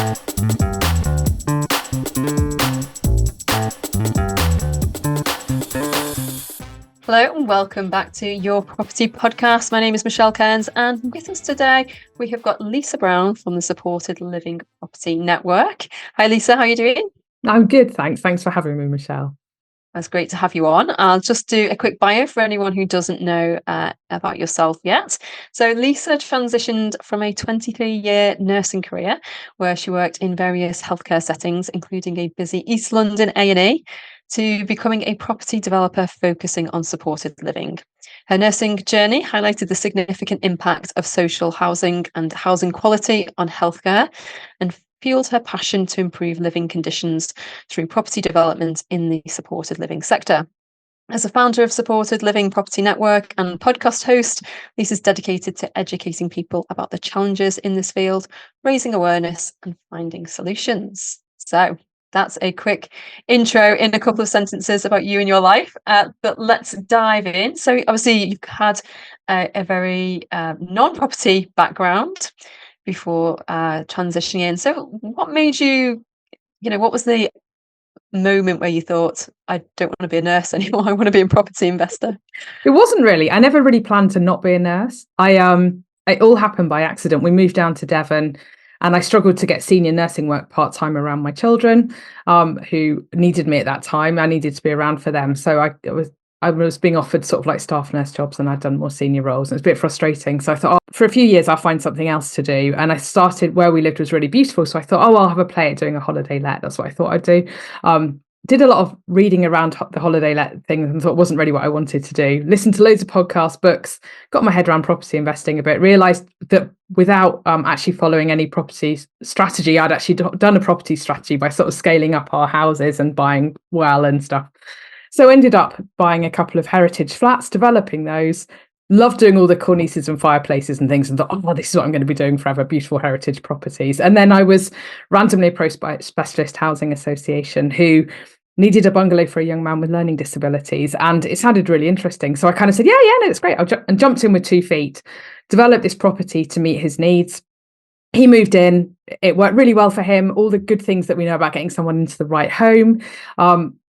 Hello and welcome back to Your Property Podcast. My name is Michelle Kearns, and with us today we have got Lisa Brown from the Supported Living Property Network. Hi Lisa, how are you doing? I'm good, thanks. Thanks for having me, Michelle. That's great to have you on. I'll just do a quick bio for anyone who doesn't know about yourself yet. So Lisa transitioned from a 23-year nursing career where she worked in various healthcare settings, including a busy East London A&E, to becoming a property developer focusing on supported living. Her nursing journey highlighted the significant impact of social housing and housing quality on healthcare and fueled her passion to improve living conditions through property development in the supported living sector. As a founder of Supported Living Property Network and podcast host, Lisa's dedicated to educating people about the challenges in this field, raising awareness and finding solutions. So that's a quick intro in a couple of sentences about you and your life, but let's dive in. So obviously you've had a very non-property background before transitioning in. So what made you, what was the moment where you thought, I don't want to be a nurse anymore, I want to be a property investor? It wasn't really. I never really planned to not be a nurse. It all happened by accident. We moved down to Devon and I struggled to get senior nursing work part-time around my children, who needed me at that time. I needed to be around for them. So I was being offered sort of like staff nurse jobs and I'd done more senior roles. And it was a bit frustrating. So I thought, for a few years, I'll find something else to do. And I started where we lived was really beautiful. So I thought, I'll have a play at doing a holiday let. That's what I thought I'd do. Did a lot of reading around the holiday let thing and thought it wasn't really what I wanted to do. Listened to loads of podcasts, books, got my head around property investing a bit, realised that without actually following any property strategy, I'd actually done a property strategy by sort of scaling up our houses and buying well and stuff. So ended up buying a couple of heritage flats, developing those, loved doing all the cornices and fireplaces and things and thought, this is what I'm going to be doing forever, beautiful heritage properties. And then I was randomly approached by a specialist housing association who needed a bungalow for a young man with learning disabilities. And it sounded really interesting. So I kind of said, yeah, no, it's great. And jumped in with 2 feet, developed this property to meet his needs. He moved in. It worked really well for him. All the good things that we know about getting someone into the right home.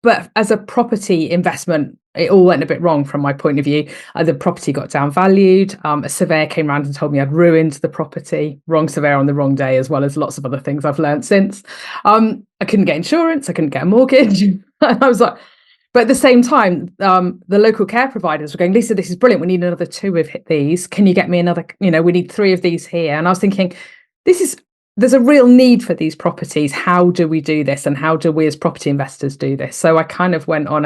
But as a property investment, it all went a bit wrong from my point of view. The property got downvalued. A surveyor came around and told me I'd ruined the property. Wrong surveyor on the wrong day, as well as lots of other things I've learned since. I couldn't get insurance. I couldn't get a mortgage. And I was like, but at the same time, the local care providers were going, Lisa, this is brilliant. We need another 2 of these. Can you get me another, we need 3 of these here. And I was thinking, there's a real need for these properties. How do we do this? And how do we as property investors do this? So I kind of went on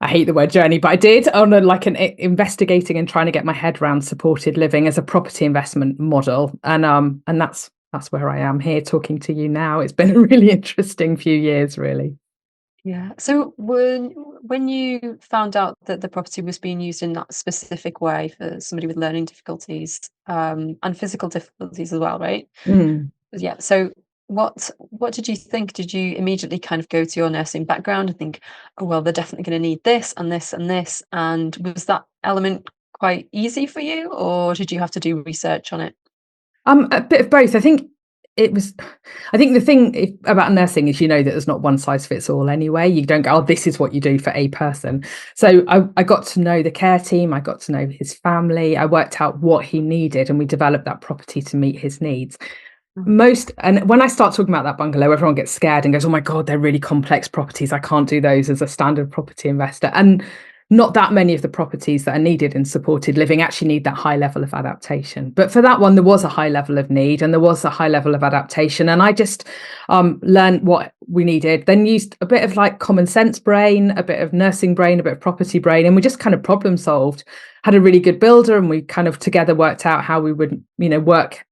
I hate the word journey, but I did on an investigating and trying to get my head around supported living as a property investment model. And that's where I am here talking to you now. It's been a really interesting few years, really. Yeah. So when you found out that the property was being used in that specific way for somebody with learning difficulties and physical difficulties as well, right? Mm. Yeah. So what did you think? Did you immediately kind of go to your nursing background and think, oh, well, they're definitely going to need this and this and this? And was that element quite easy for you, or did you have to do research on it? A bit of both. I think the thing about nursing is, that there's not one size fits all anyway. You don't go, this is what you do for a person. So I got to know the care team. I got to know his family. I worked out what he needed and we developed that property to meet his needs. And when I start talking about that bungalow, everyone gets scared and goes, oh my God, they're really complex properties. I can't do those as a standard property investor. And not that many of the properties that are needed in supported living actually need that high level of adaptation. But for that one, there was a high level of need and there was a high level of adaptation. And I just learned what we needed, then used a bit of like common sense brain, a bit of nursing brain, a bit of property brain, and we just kind of problem solved, had a really good builder, and we kind of together worked out how we would, work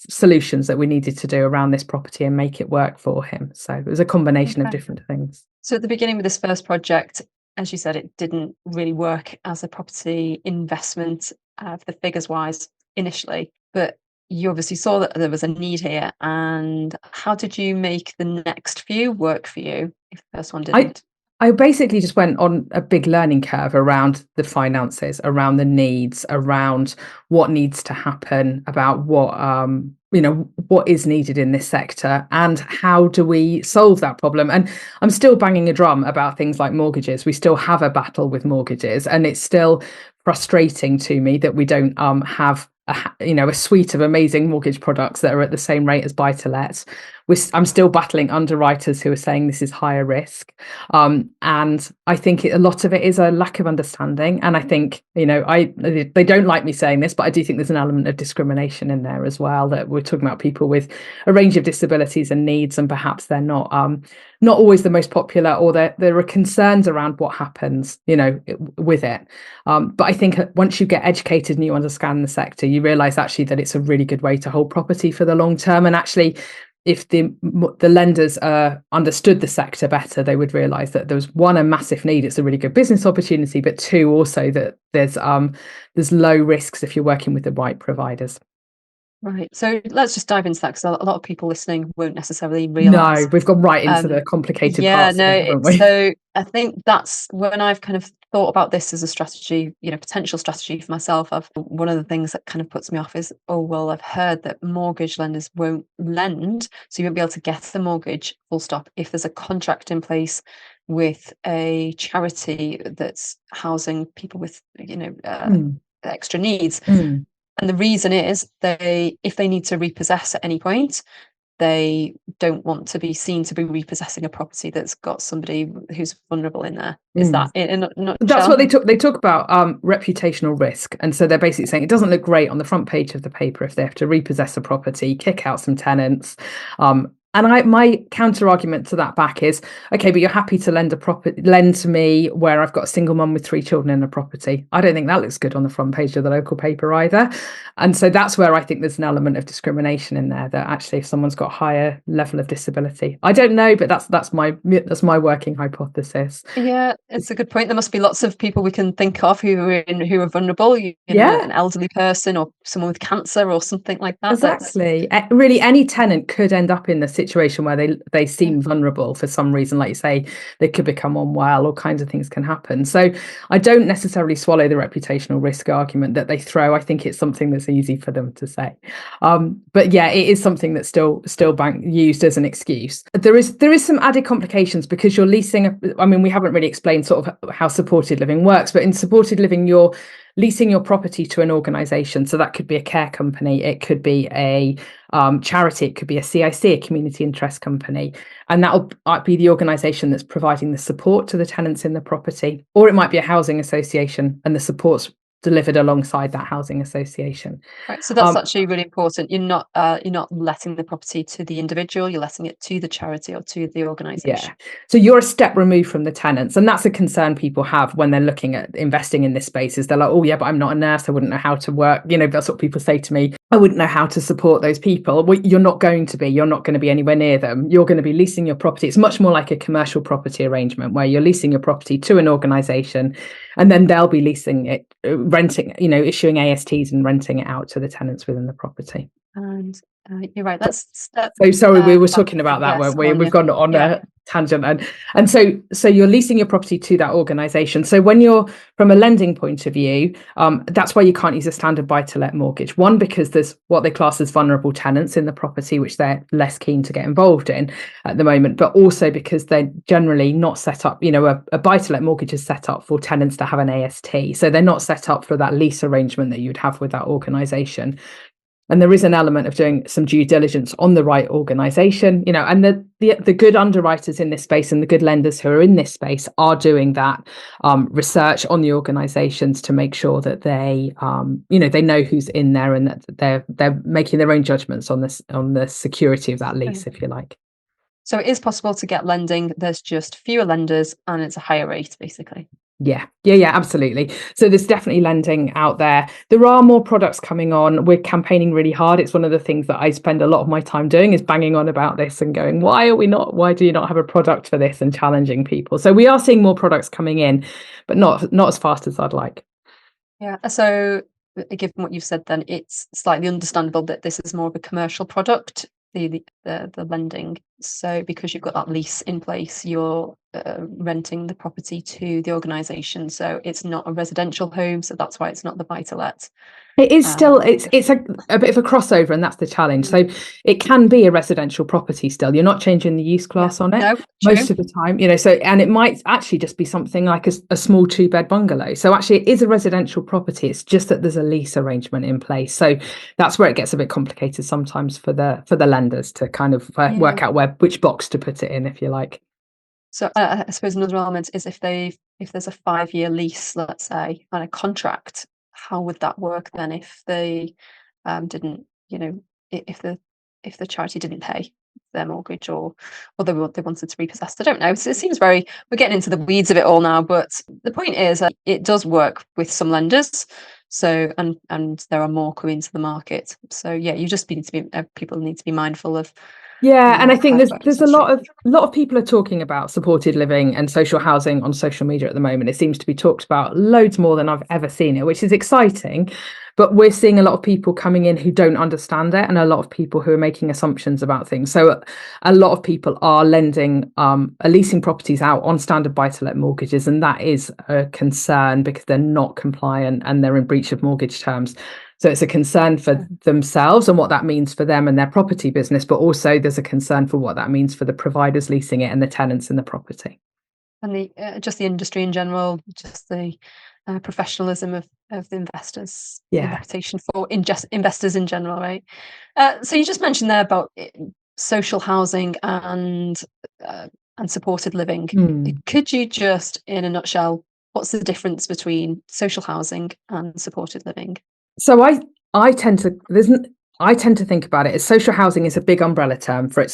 solutions that we needed to do around this property and make it work for him. So it was a combination of different things. So at the beginning of this first project, as you said, it didn't really work as a property investment for the figures wise initially, but you obviously saw that there was a need here. And how did you make the next few work for you if the first one didn't? I basically just went on a big learning curve around the finances, around the needs, around what needs to happen, about what what is needed in this sector and how do we solve that problem. And I'm still banging a drum about things like mortgages. We still have a battle with mortgages, and it's still frustrating to me that we don't have a suite of amazing mortgage products that are at the same rate as buy to lets. I'm still battling underwriters who are saying this is higher risk, and I think a lot of it is a lack of understanding. And I think they don't like me saying this, but I do think there's an element of discrimination in there as well, that we're talking about people with a range of disabilities and needs, and perhaps they're not always the most popular, or there are concerns around what happens with it. But I think once you get educated and you understand the sector, you realize actually that it's a really good way to hold property for the long term. And actually, if the lenders understood the sector better, they would realize that there's one, a massive need, it's a really good business opportunity, but two, also that there's low risks if you're working with the right providers. Right. So let's just dive into that, because a lot of people listening won't necessarily realise. No, we've gone right into the complicated Yeah, parts of it, haven't we? so I think that's when I've kind of thought about this as a strategy, potential strategy for myself. One of the things that kind of puts me off is, oh, well, I've heard that mortgage lenders won't lend, so you won't be able to get the mortgage, full stop, if there's a contract in place with a charity that's housing people with, extra needs. And the reason is if they need to repossess at any point, they don't want to be seen to be repossessing a property that's got somebody who's vulnerable in there. Is that in a nutshell? That's what they talk about, reputational risk. And so they're basically saying it doesn't look great on the front page of the paper if they have to repossess a property, kick out some tenants. And my counter argument to that back is, okay, but you're happy to lend to me where I've got a single mum with 3 children in a property. I don't think that looks good on the front page of the local paper either. And so that's where I think there's an element of discrimination in there, that actually if someone's got a higher level of disability, I don't know, but that's my working hypothesis. Yeah, it's a good point. There must be lots of people we can think of who are vulnerable. An elderly person or someone with cancer or something like that. Exactly. Really, any tenant could end up in the situation where they seem vulnerable for some reason. Like you say, they could become unwell, all kinds of things can happen. So I don't necessarily swallow the reputational risk argument that they throw. I think it's something that's easy for them to say. But yeah, it is something that's still used as an excuse. There is some added complications because you're leasing. We haven't really explained sort of how supported living works, but in supported living, you're leasing your property to an organisation. So that could be a care company, it could be a charity, it could be a CIC, a community interest company, and that'll be the organisation that's providing the support to the tenants in the property. Or it might be a housing association and the support's delivered alongside that housing association. Right, so that's actually really important. You're not letting the property to the individual, you're letting it to the charity or to the organisation. Yeah. So you're a step removed from the tenants, and that's a concern people have when they're looking at investing in this space. Is they're like, oh yeah, but I'm not a nurse, I wouldn't know how to work. That's what people say to me. I wouldn't know how to support those people. Well, you're not going to be anywhere near them. You're going to be leasing your property. It's much more like a commercial property arrangement where you're leasing your property to an organisation, and then they'll be leasing it, renting, issuing ASTs and renting it out to the tenants within the property. And you're right. So sorry, we were talking about that, weren't we? We've gone on a tangent, and so you're leasing your property to that organisation. So when you're from a lending point of view, that's why you can't use a standard buy-to-let mortgage. One, because there's what they class as vulnerable tenants in the property, which they're less keen to get involved in at the moment. But also because they're generally not set up. A buy-to-let mortgage is set up for tenants to have an AST, so they're not set up for that lease arrangement that you'd have with that organisation. And there is an element of doing some due diligence on the right organisation, and the good underwriters in this space and the good lenders who are in this space are doing that research on the organisations to make sure that they know who's in there and that they're making their own judgments on the security of that lease, if you like. So it is possible to get lending. There's just fewer lenders and it's a higher rate, basically. Yeah, absolutely. So there's definitely lending out there. There are more products coming on. We're campaigning really hard. It's one of the things that I spend a lot of my time doing, is banging on about this and going, why do you not have a product for this, and challenging people. So we are seeing more products coming in, but not as fast as I'd like. Yeah. So given what you've said, then it's slightly understandable that this is more of a commercial product. The the lending. So because you've got that lease in place, you're renting the property to the organisation. So it's not a residential home. So that's why it's not the buy-to-let. It is still, it's a bit of a crossover, and that's the challenge. So it can be a residential property still. You're not changing the use class on it No, most of the time, so, and it might actually just be something like a small 2-bed bungalow. So actually it is a residential property. It's just that there's a lease arrangement in place. So that's where it gets a bit complicated sometimes for the lenders to kind of work out which box to put it in, if you like. So I suppose another element is if there's a 5-year lease, let's say, and a contract, how would that work then if they didn't, if the charity didn't pay their mortgage, or they wanted to repossess? I don't know. So it seems we're getting into the weeds of it all now, but the point is that it does work with some lenders. So and there are more coming to the market. So yeah, you just need to be people need to be mindful of. And I think there's a lot of people are talking about supported living and social housing on social media at the moment. It seems to be talked about loads more than I've ever seen it, which is exciting. But we're seeing a lot of people coming in who don't understand it, and a lot of people who are making assumptions about things. So a lot of people are leasing properties out on standard buy-to-let mortgages, and that is a concern because they're not compliant and they're in breach of mortgage terms. So it's a concern for themselves and what that means for them and their property business, but also there's a concern for what that means for the providers leasing it and the tenants in the property. And just the industry in general, just the professionalism of the investors, the reputation for investors in general, right? So you just mentioned there about social housing and supported living. Could you just, in a nutshell, what's the difference between social housing and supported living? So I tend to think about it as social housing is a big umbrella term for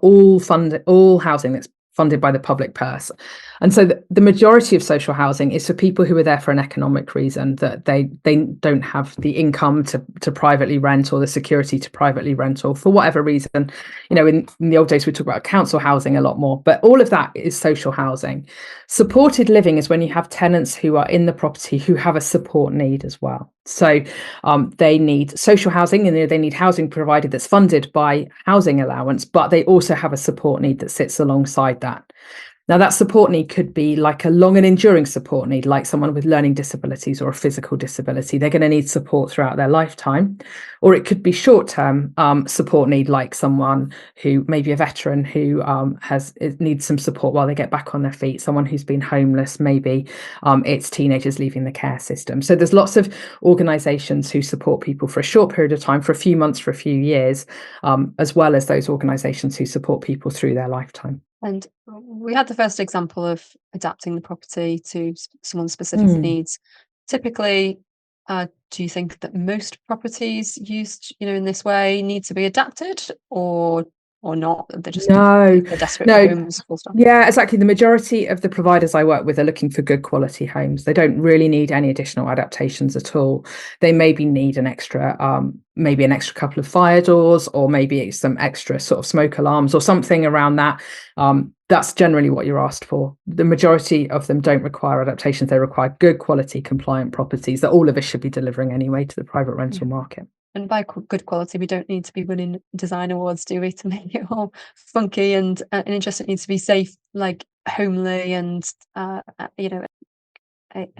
all housing that's funded by the public purse. And so the majority of social housing is for people who are there for an economic reason, that they don't have the income to privately rent or the security to privately rent, or for whatever reason. In the old days we talk about council housing a lot more, but all of that is social housing. Supported living is when you have tenants who are in the property who have a support need as well. So they need social housing, and they need housing provided that's funded by housing allowance, but they also have a support need that sits alongside that. Now, that support need could be like a long and enduring support need, like someone with learning disabilities or a physical disability. They're going to need support throughout their lifetime. Or it could be short-term support need, like someone who may be a veteran who needs some support while they get back on their feet, someone who's been homeless, maybe it's teenagers leaving the care system. So there's lots of organisations who support people for a short period of time, for a few months, for a few years, as well as those organisations who support people through their lifetime. And we had the first example of adapting the property to someone's specific needs. Typically, do you think that most properties used, in this way need to be adapted, or not? They're just they're desperate for homes, full stop. Yeah, exactly. The majority of the providers I work with are looking for good quality homes. They don't really need any additional adaptations at all. They maybe need an extra couple of fire doors, or maybe some extra sort of smoke alarms or something around that. That's generally what you're asked for. The majority of them don't require adaptations. They require good quality, compliant properties that all of us should be delivering anyway to the private rental market. And by good quality, we don't need to be winning design awards, do we, to make it all funky and interesting? It needs to be safe, like homely, and an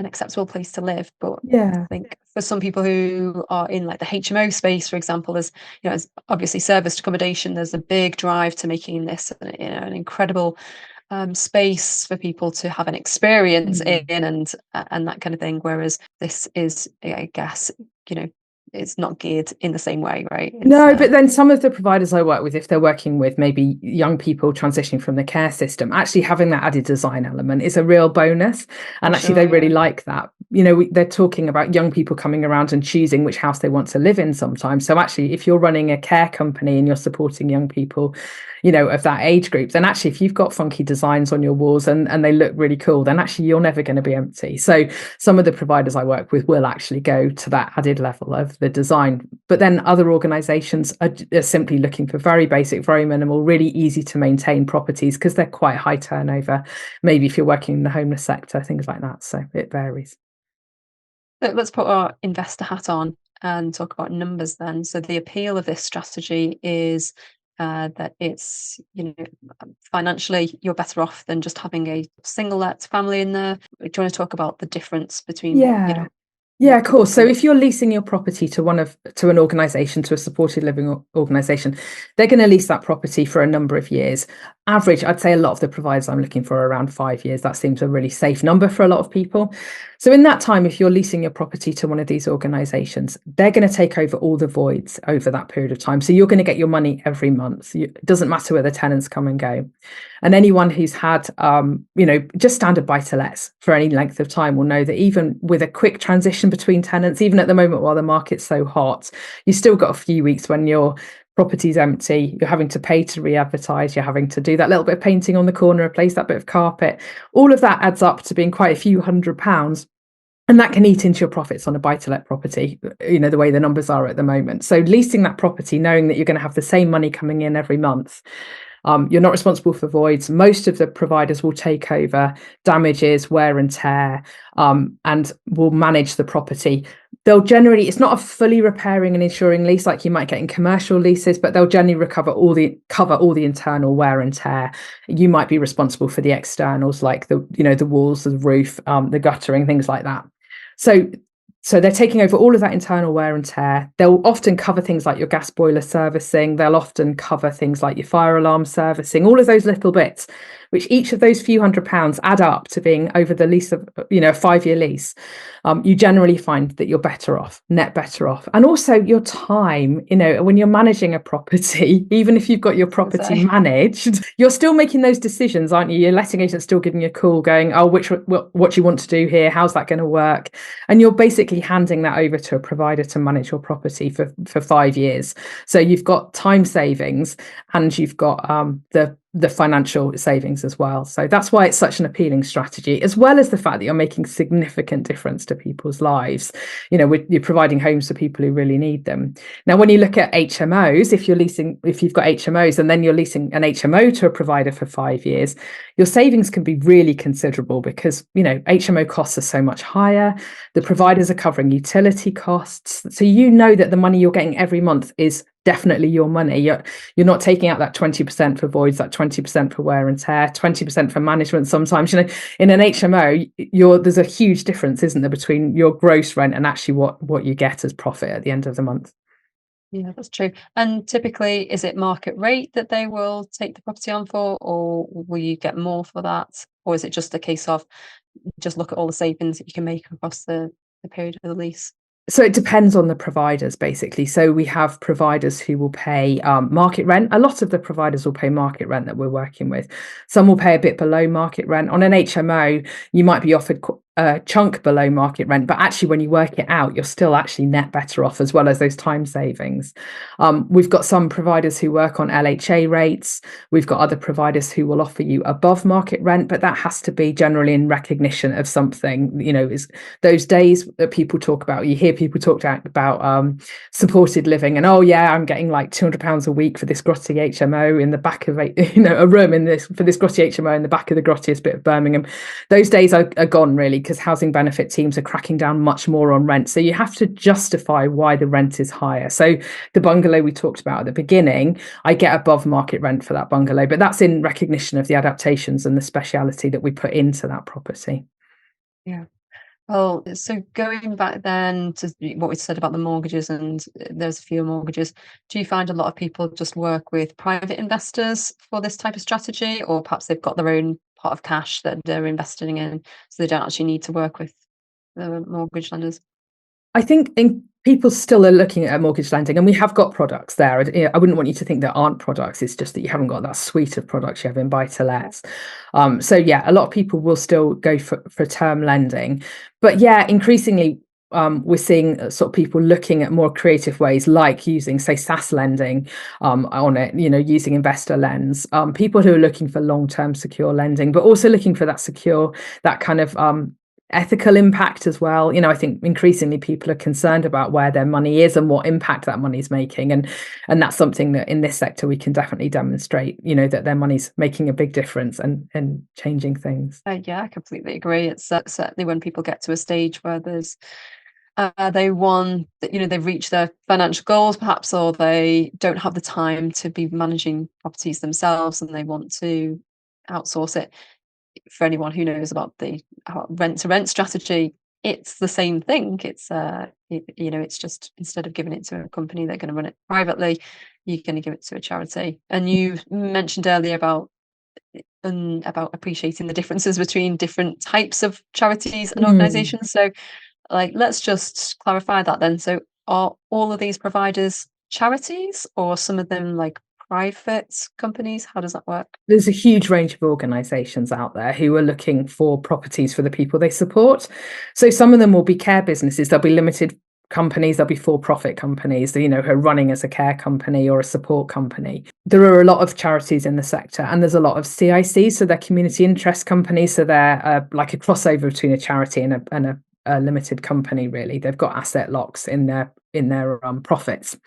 acceptable place to live. But I think for some people who are in like the HMO space, for example, there's obviously serviced accommodation. There's a big drive to making this an incredible space for people to have an experience in, and that kind of thing. Whereas this is, I guess, it's not geared in the same way, right? But then some of the providers I work with, if they're working with maybe young people transitioning from the care system, actually having that added design element is a real bonus. And they really like that. They're talking about young people coming around and choosing which house they want to live in sometimes. So actually, if you're running a care company and you're supporting young people, of that age group, then actually if you've got funky designs on your walls and they look really cool, then actually you're never going to be empty. So some of the providers I work with will actually go to that added level of the design. But then other organisations are simply looking for very basic, very minimal, really easy to maintain properties because they're quite high turnover. Maybe if you're working in the homeless sector, things like that. So it varies. So let's put our investor hat on and talk about numbers then. So the appeal of this strategy is that it's, financially you're better off than just having a single let family in there. Do you want to talk about the difference between, Yeah. Yeah, what of people course. So can? if you're leasing your property to an organization, to a supported living organization, they're going to lease that property for a number of years. Average, I'd say a lot of the providers I'm looking for are around 5 years. That seems a really safe number for a lot of people. So in that time, if you're leasing your property to one of these organizations, they're going to take over all the voids over that period of time. So you're going to get your money every month. It doesn't matter where the tenants come and go. And anyone who's had, just standard buy-to-lets for any length of time will know that even with a quick transition between tenants, even at the moment while the market's so hot, you still got a few weeks when your property's empty, you're having to pay to re-advertise, you're having to do that little bit of painting on the corner, replace that bit of carpet. All of that adds up to being quite a few £100s. And that can eat into your profits on a buy-to-let property, the way the numbers are at the moment. So leasing that property, knowing that you're going to have the same money coming in every month, you're not responsible for voids. Most of the providers will take over damages, wear and tear, and will manage the property. They'll generally, it's not a fully repairing and insuring lease like you might get in commercial leases, but they'll generally cover all the internal wear and tear. You might be responsible for the externals, like the walls, the roof, the guttering, things like that. So they're taking over all of that internal wear and tear. They'll often cover things like your gas boiler servicing. They'll often cover things like your fire alarm servicing, all of those little bits, which each of those few £100s add up to being over the lease of, a 5-year lease. You generally find that you're net better off. And also your time, when you're managing a property, even if you've got your property managed, you're still making those decisions, aren't you? Your letting agent's still giving you a call going, oh, what do you want to do here? How's that going to work? And you're basically handing that over to a provider to manage your property for 5 years. So you've got time savings and you've got the financial savings as well. So that's why it's such an appealing strategy, as well as the fact that you're making significant difference to people's lives. You're providing homes for people who really need them. Now, when you look at HMOs, if you've got HMOs and then you're leasing an HMO to a provider for 5 years, your savings can be really considerable because, HMO costs are so much higher. The providers are covering utility costs. So that the money you're getting every month is definitely your money. You're not taking out that 20% for voids, that 20% for wear and tear, 20% for management. Sometimes, in an HMO, there's a huge difference, isn't there, between your gross rent and actually what you get as profit at the end of the month. Yeah, that's true. And typically, is it market rate that they will take the property on for, or will you get more for that? Or is it just a case of just look at all the savings that you can make across the period of the lease? So it depends on the providers, basically. So we have providers who will pay market rent. A lot of the providers will pay market rent that we're working with. Some will pay a bit below market rent. On an HMO, you might be offered a chunk below market rent, but actually when you work it out, you're still actually net better off, as well as those time savings. We've got some providers who work on LHA rates. We've got other providers who will offer you above market rent, but that has to be generally in recognition of something. Is those days that people talk about, you hear people talk about supported living, and oh yeah, I'm getting like £200 a week for this grotty HMO in the back of a room for this grotty HMO in the back of the grottiest bit of Birmingham. Those days are gone, really, because housing benefit teams are cracking down much more on rent. So you have to justify why the rent is higher. So the bungalow we talked about at the beginning, I get above market rent for that bungalow, but that's in recognition of the adaptations and the speciality that we put into that property. Yeah. Well, so going back then to what we said about the mortgages, and there's a few mortgages, do you find a lot of people just work with private investors for this type of strategy, or perhaps they've got their own pot of cash that they're investing in, so they don't actually need to work with the mortgage lenders? I think people still are looking at mortgage lending, and we have got products there. I wouldn't want you to think there aren't products. It's just that you haven't got that suite of products you have in buy-to-lets. So yeah, a lot of people will still go for term lending, but yeah, increasingly we're seeing sort of people looking at more creative ways, like using, say, SaaS lending on it, using investor lens. People who are looking for long-term secure lending, but also looking for that kind of ethical impact as well. I think increasingly people are concerned about where their money is and what impact that money is making, and that's something that in this sector we can definitely demonstrate, that their money's making a big difference and changing things. Yeah, I completely agree. It's certainly when people get to a stage where there's they want that, they've reached their financial goals perhaps, or they don't have the time to be managing properties themselves and they want to outsource it. For anyone who knows about the rent to rent strategy, it's the same thing. It's just, instead of giving it to a company, they're going to run it privately. You're going to give it to a charity. And you mentioned earlier about appreciating the differences between different types of charities and organizations. So, let's just clarify that then. So, are all of these providers charities, or some of them private companies? How does that work? There's a huge range of organisations out there who are looking for properties for the people they support. So some of them will be care businesses. There'll be limited companies, there'll be for-profit companies, who are running as a care company or a support company. There are a lot of charities in the sector, and there's a lot of CICs, so they're community interest companies. So they're like a crossover between a charity and a limited company. Really, they've got asset locks in their profits.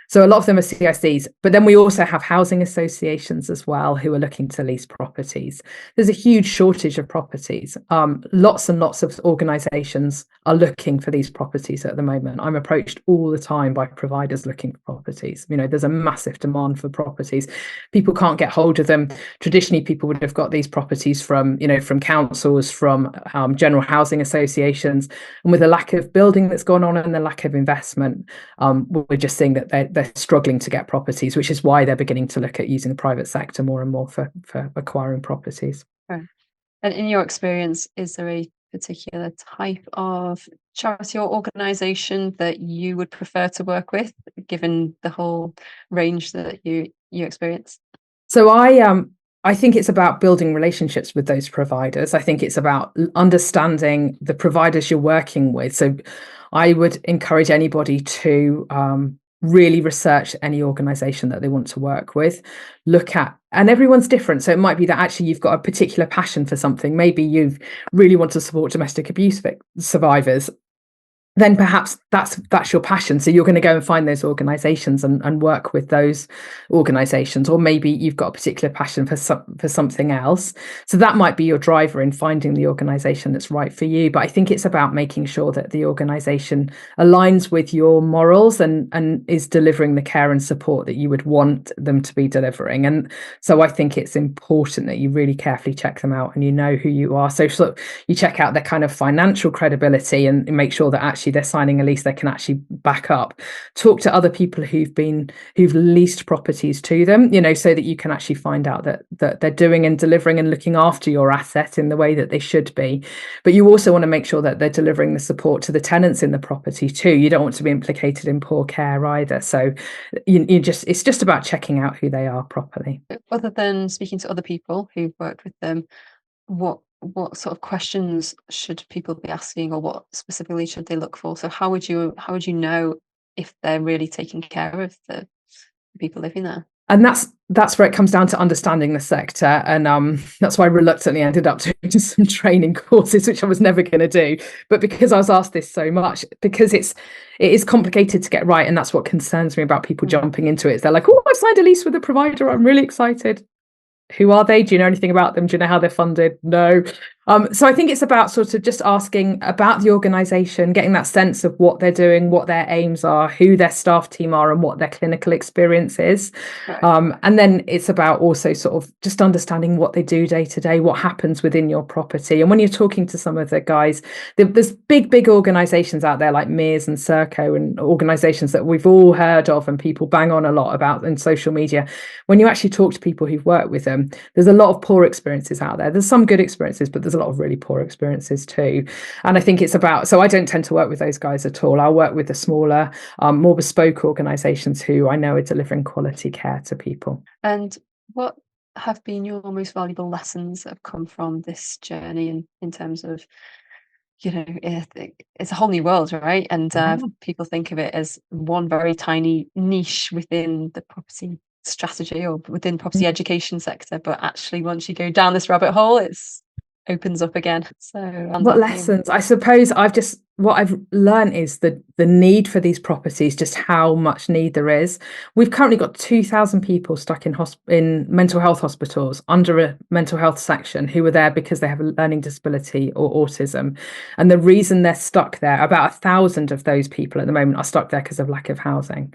So a lot of them are CICs, but then we also have housing associations as well who are looking to lease properties. There's a huge shortage of properties. Lots and lots of organisations are looking for these properties at the moment. I'm approached all the time by providers looking for properties. There's a massive demand for properties. People can't get hold of them. Traditionally, people would have got these properties from councils, from general housing associations, and with the lack of building that's gone on and the lack of investment, we're just seeing that they're struggling to get properties, which is why they're beginning to look at using the private sector more and more for acquiring properties. Right. And in your experience, is there a particular type of charity or organisation that you would prefer to work with, given the whole range that you experience? So I think it's about building relationships with those providers. I think it's about understanding the providers you're working with. So I would encourage anybody to really research any organisation that they want to work with. Look at, and everyone's different. So it might be that actually you've got a particular passion for something. Maybe you really want to support domestic abuse survivors. Then perhaps that's your passion. So you're going to go and find those organisations and work with those organisations. Or maybe you've got a particular passion for something else. So that might be your driver in finding the organisation that's right for you. But I think it's about making sure that the organisation aligns with your morals and is delivering the care and support that you would want them to be delivering. And so I think it's important that you really carefully check them out and you know who you are. So you check out their kind of financial credibility and make sure that actually they're signing a lease they can actually back up. Talk to other people who've leased properties to them, so that you can actually find out that they're doing and delivering and looking after your asset in the way that they should be. But you also want to make sure that they're delivering the support to the tenants in the property too. You don't want to be implicated in poor care either. So it's just about checking out who they are properly. Other than speaking to other people who've worked with them, what sort of questions should people be asking, or what specifically should they look for? So how would you know if they're really taking care of the people living there? And that's where it comes down to understanding the sector, and that's why I reluctantly ended up doing some training courses, which I was never going to do. But because I was asked this so much, because it is complicated to get right, and that's what concerns me about people jumping into it. They're like, "Oh, I've signed a lease with a provider. I'm really excited." Who are they? Do you know anything about them? Do you know how they're funded? No. So I think it's about sort of just asking about the organisation, getting that sense of what they're doing, what their aims are, who their staff team are, and what their clinical experience is. Right. And then it's about also sort of just understanding what they do day to day, what happens within your property. And when you're talking to some of the guys, there's big organisations out there like Mears and Serco, and organisations that we've all heard of and people bang on a lot about in social media. When you actually talk to people who've worked with them, there's a lot of poor experiences out there. There's some good experiences, but there's a lot of really poor experiences too. And I think it's about, so I don't tend to work with those guys at all. I'll work with the smaller, more bespoke organisations who I know are delivering quality care to people. And what have been your most valuable lessons that have come from this journey in terms of, it's a whole new world, right? And people think of it as one very tiny niche within the property strategy or within property education sector, but actually once you go down this rabbit hole, it's opens up again. So what lessons? I suppose I've just what I've learned is the need for these properties, just how much need there is. We've currently got 2,000 people stuck in mental health hospitals under a mental health section who are there because they have a learning disability or autism. And the reason they're stuck there, about 1,000 of those people at the moment are stuck there because of lack of housing.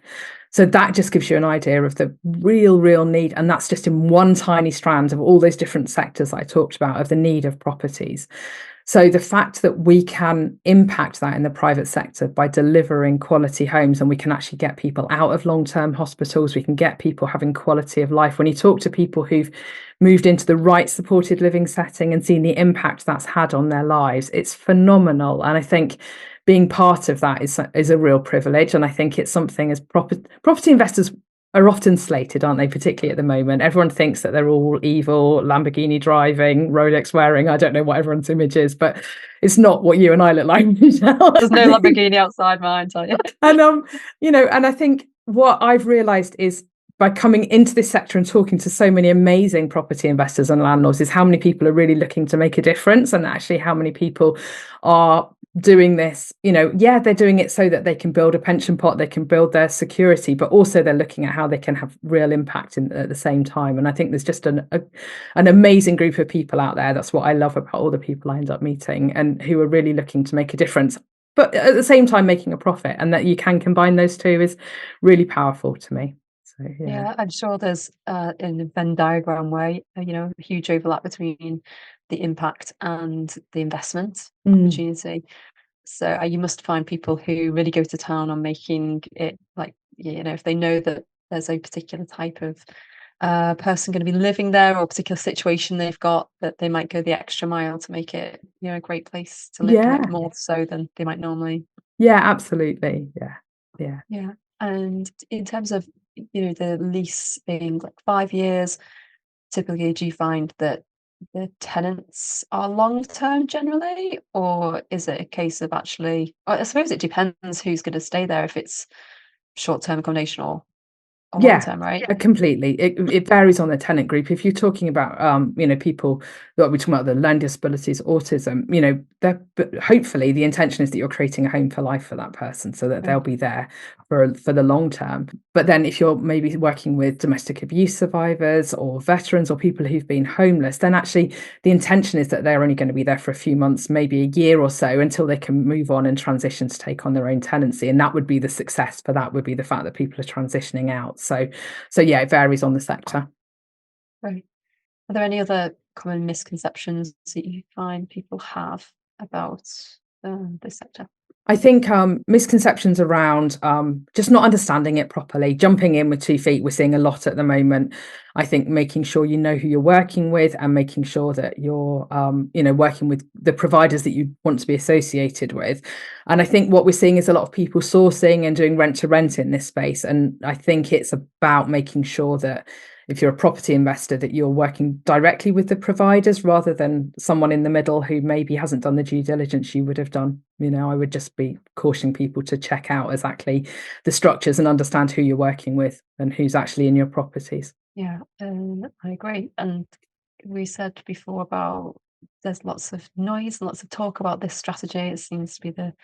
So that just gives you an idea of the real need. And that's just in one tiny strand of all those different sectors that I talked about, of the need of properties. So the fact that we can impact that in the private sector by delivering quality homes, and we can actually get people out of long-term hospitals, we can get people having quality of life. When you talk to people who've moved into the right supported living setting and seen the impact that's had on their lives, it's phenomenal. And I think being part of that is a real privilege. And I think it's something as property investors are often slated, aren't they? Particularly at the moment, everyone thinks that they're all evil, Lamborghini driving, Rolex wearing. I don't know what everyone's image is, but it's not what you and I look like, Michelle. There's no Lamborghini outside mine, tell you. And and I think what I've realised is, by coming into this sector and talking to so many amazing property investors and landlords, is how many people are really looking to make a difference, and actually how many people are doing this. They're doing it so that they can build a pension pot, they can build their security, but also they're looking at how they can have real impact at the same time. And I think there's just an amazing group of people out there. That's what I love about all the people I end up meeting, and who are really looking to make a difference, but at the same time making a profit. And that you can combine those two is really powerful to me. So Yeah, I'm sure there's in the Venn diagram way, a huge overlap between the impact and the investment Mm. opportunity. So you must find people who really go to town on making it, like, if they know that there's a particular type of person going to be living there, or a particular situation they've got, that they might go the extra mile to make it, a great place to live, Yeah. more so than they might normally. Yeah, absolutely. Yeah. Yeah. And in terms of, the lease being like 5 years, typically, do you find that the tenants are long term generally, or is it a case of actually, I suppose it depends who's going to stay there, if it's short term accommodation or long Yeah, term, right? completely. It varies on the tenant group. If you're talking about, people that we're talking about, the learning disabilities, autism, but hopefully the intention is that you're creating a home for life for that person, so that they'll Right. be there for the long term. But then if you're maybe working with domestic abuse survivors or veterans or people who've been homeless, then actually the intention is that they're only going to be there for a few months, maybe a year or so, until they can move on and transition to take on their own tenancy. And that would be the success for that, would be the fact that people are transitioning out. So yeah, it varies on the sector. Right. Are there any other common misconceptions that you find people have about this sector? I think misconceptions around just not understanding it properly, jumping in with 2 feet. We're seeing a lot at the moment. I think making sure you know who you're working with, and making sure that you're, working with the providers that you want to be associated with. And I think what we're seeing is a lot of people sourcing and doing rent to rent in this space. And I think it's about making sure that if you're a property investor, that you're working directly with the providers rather than someone in the middle who maybe hasn't done the due diligence you would have done. I would just be cautioning people to check out exactly the structures and understand who you're working with and who's actually in your properties. Yeah, I agree. And we said before about, there's lots of noise and lots of talk about this strategy. It seems to be the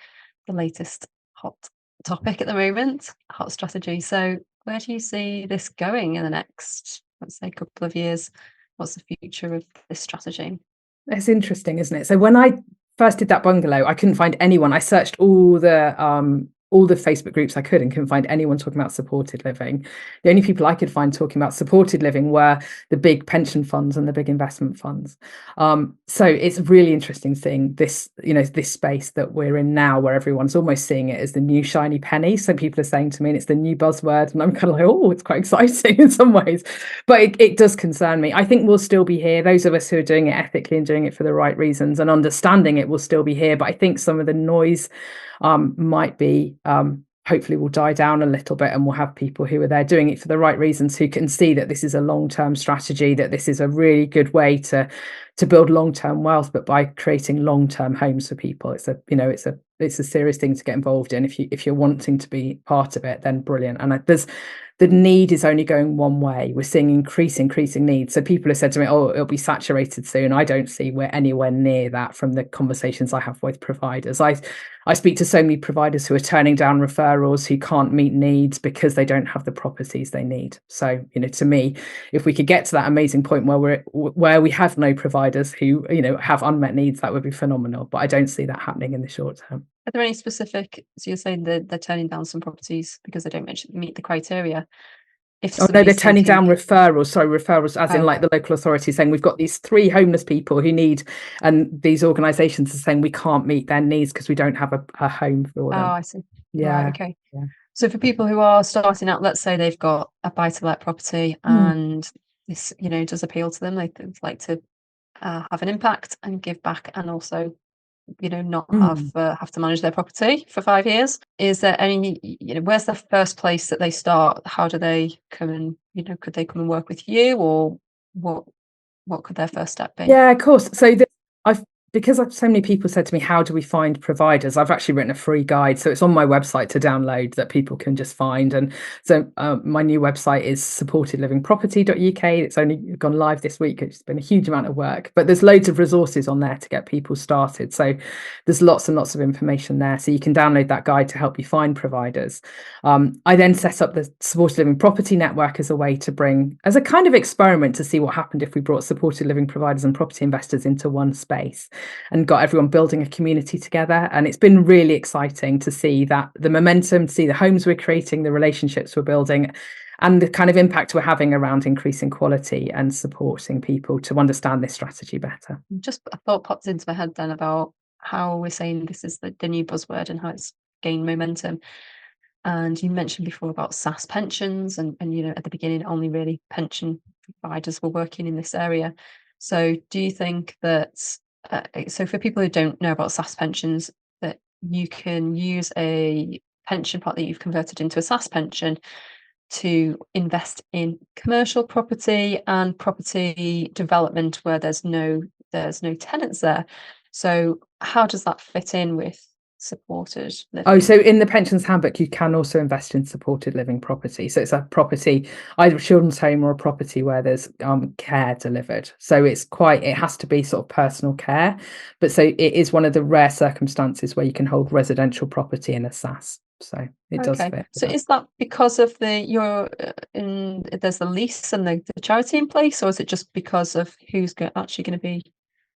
latest hot topic at the moment, hot strategy. So where do you see this going in the next, let's say, couple of years? What's the future of this strategy? It's interesting, isn't it? So when I first did that bungalow, I couldn't find anyone. I searched all the Facebook groups I could and couldn't find anyone talking about supported living. The only people I could find talking about supported living were the big pension funds and the big investment funds. So it's really interesting seeing this, this space that we're in now, where everyone's almost seeing it as the new shiny penny. So people are saying to me, and it's the new buzzword, and I'm kind of like, oh, it's quite exciting in some ways, but it does concern me. I think we'll still be here. Those of us who are doing it ethically and doing it for the right reasons and understanding it will still be here. But I think some of the noise might be, hopefully will die down a little bit, and we'll have people who are there doing it for the right reasons, who can see that this is a long-term strategy, that this is a really good way to build long-term wealth, but by creating long-term homes for people. It's a it's a serious thing to get involved in. If you're wanting to be part of it, then brilliant. And the need is only going one way. We're seeing increasing needs. So people have said to me, oh, it'll be saturated soon. I don't see we're anywhere near that from the conversations I have with providers. I speak to so many providers who are turning down referrals, who can't meet needs because they don't have the properties they need. So, to me, if we could get to that amazing point where we have no providers who, have unmet needs, that would be phenomenal. But I don't see that happening in the short term. Are there any specific, so you're saying that they're turning down some properties because they don't meet the criteria? If Oh no, they're somebody's turning down taking, referrals. Sorry, referrals as in like okay. the local authority saying we've got these 3 homeless people who need, and these organisations are saying we can't meet their needs because we don't have a home for Oh, them. I see. Right, Yeah. okay. Yeah. So for people who are starting out, let's say they've got a buy-to-let property Mm, and this, does appeal to them, they'd like to have an impact and give back, and also, not mm. have to manage their property for 5 years. Is there any, where's the first place that they start? How do they come and, could they come and work with you, or what could their first step be? Yeah, of course. So I've because so many people said to me, how do we find providers? I've actually written a free guide, so it's on my website to download that people can just find. And so my new website is supportedlivingproperty.uk. It's only gone live this week. It's been a huge amount of work, but there's loads of resources on there to get people started. So there's lots and lots of information there. So you can download that guide to help you find providers. I then set up the Supported Living Property Network as a way to bring, as a kind of experiment to see what happened if we brought supported living providers and property investors into one space and got everyone building a community together. And it's been really exciting to see that the momentum, to see the homes we're creating, the relationships we're building, and the kind of impact we're having around increasing quality and supporting people to understand this strategy better. Just a thought popped into my head then about how we're saying this is the new buzzword and how it's gained momentum. And you mentioned before about SaaS pensions, and at the beginning, only really pension providers were working in this area. So do you think that, so for people who don't know about SaaS pensions, that you can use a pension pot that you've converted into a SaaS pension to invest in commercial property and property development where there's no tenants there? So how does that fit in with supported Oh, living? so in the pensions handbook, you can also invest in supported living property. So it's a property, either a children's home or a property where there's care delivered. So it has to be sort of personal care. But so it is one of the rare circumstances where you can hold residential property in a SaaS. So it does Okay. fit with So that. is that because of there's the lease and the charity in place, or is it just because of who's actually going to be?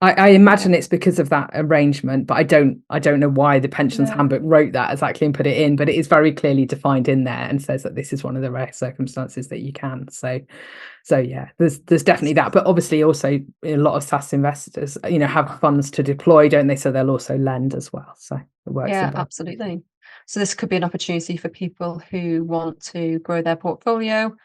I imagine it's because of that arrangement, but I don't know why the pensions Yeah. handbook wrote that exactly and put it in, but it is very clearly defined in there and says that this is one of the rare circumstances that you can. So yeah, there's definitely that. But obviously also a lot of SaaS investors, have funds to deploy, don't they? So they'll also lend as well. So it works in Yeah, both. absolutely. So this could be an opportunity for people who want to grow their portfolio,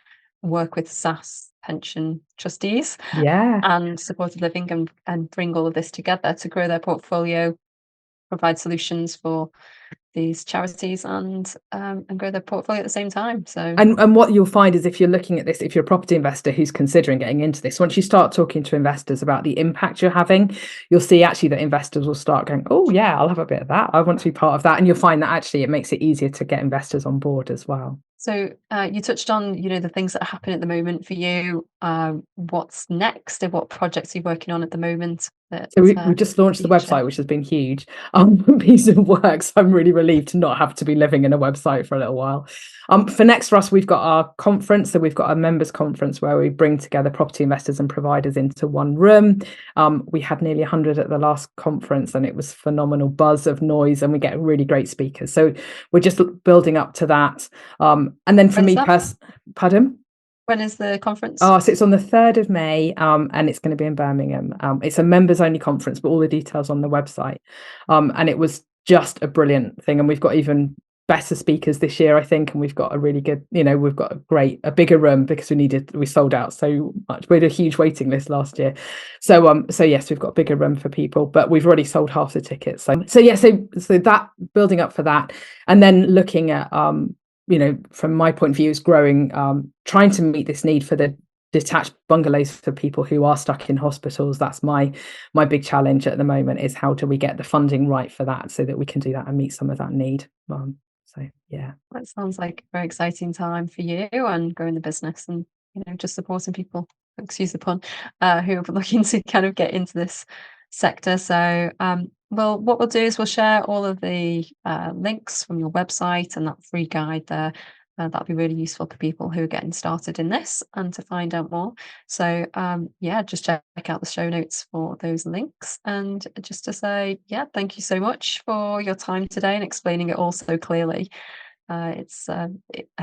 work with SaaS pension trustees Yeah. and supported living, and bring all of this together to grow their portfolio, provide solutions for these charities, and grow their portfolio at the same time. So And what you'll find is if you're looking at this, if you're a property investor who's considering getting into this, once you start talking to investors about the impact you're having, you'll see actually that investors will start going, oh yeah, I'll have a bit of that. I want to be part of that. And you'll find that actually it makes it easier to get investors on board as well. So you touched on, the things that are happening at the moment for you. What's next, and what projects are you working on at the moment that So we just launched the you can share? website, which has been huge piece of work. So I'm really relieved to not have to be living in a website for a little while. For next for us, we've got our conference. So we've got a members conference where we bring together property investors and providers into one room. We had nearly 100 at the last conference, and it was phenomenal buzz of noise, and we get really great speakers. So we're just building up to that. And then for When's me, that? pardon? When is the conference? Oh, so it's on the 3rd of May, and it's going to be in Birmingham. It's a members only conference, but all the details on the website. And it was just a brilliant thing. And we've got even better speakers this year, I think. And we've got a really good, we've got a bigger room because we sold out so much. We had a huge waiting list last year. So yes, we've got a bigger room for people, but we've already sold half the tickets. So that building up for that, and then looking at from my point of view is growing, trying to meet this need for the detached bungalows for people who are stuck in hospitals. That's my big challenge at the moment, is how do we get the funding right for that so that we can do that and meet some of that need. So yeah. That sounds like a very exciting time for you and growing the business and, just supporting people, excuse the pun, who are looking to kind of get into this sector. So, well, what we'll do is we'll share all of the links from your website and that free guide there. That'll be really useful for people who are getting started in this and to find out more. So, yeah, just check out the show notes for those links. And just to say, yeah, thank you so much for your time today and explaining it all so clearly. I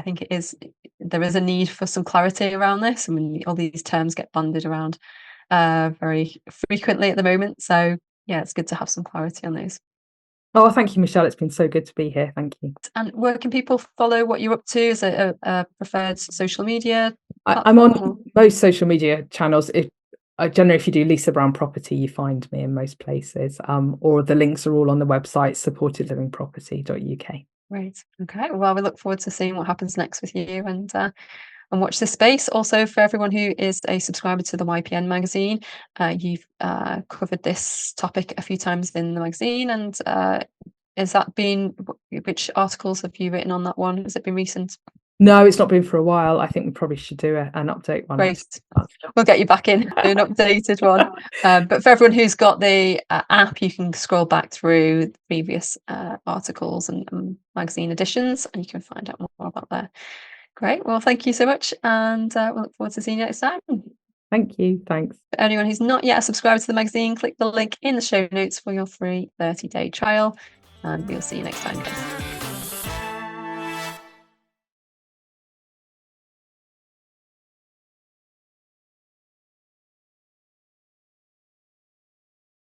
think there is a need for some clarity around this. I mean, all these terms get bandied around very frequently at the moment. So, yeah, it's good to have some clarity on those. Oh, thank you, Michelle. It's been so good to be here. Thank you. And where can people follow what you're up to? Is it a preferred social media I'm platform? on most social media channels. Generally, if you do Lisa Brown Property, you find me in most places. Or the links are all on the website, supportedlivingproperty.uk. Great. Okay. Well, we look forward to seeing what happens next with you and watch this space. Also, for everyone who is a subscriber to the YPN magazine, you've covered this topic a few times in the magazine. And has that been, which articles have you written on that one? Has it been recent? No, it's not been for a while. I think we probably should do an update one. Great. We'll get you back in, do an updated one. But for everyone who's got the app, you can scroll back through the previous articles and magazine editions, and you can find out more about there. Great. Well, thank you so much, and we'll look forward to seeing you next time. Thank you. Thanks. For anyone who's not yet subscribed to the magazine, click the link in the show notes for your free 30-day trial, and we'll see you next time, guys.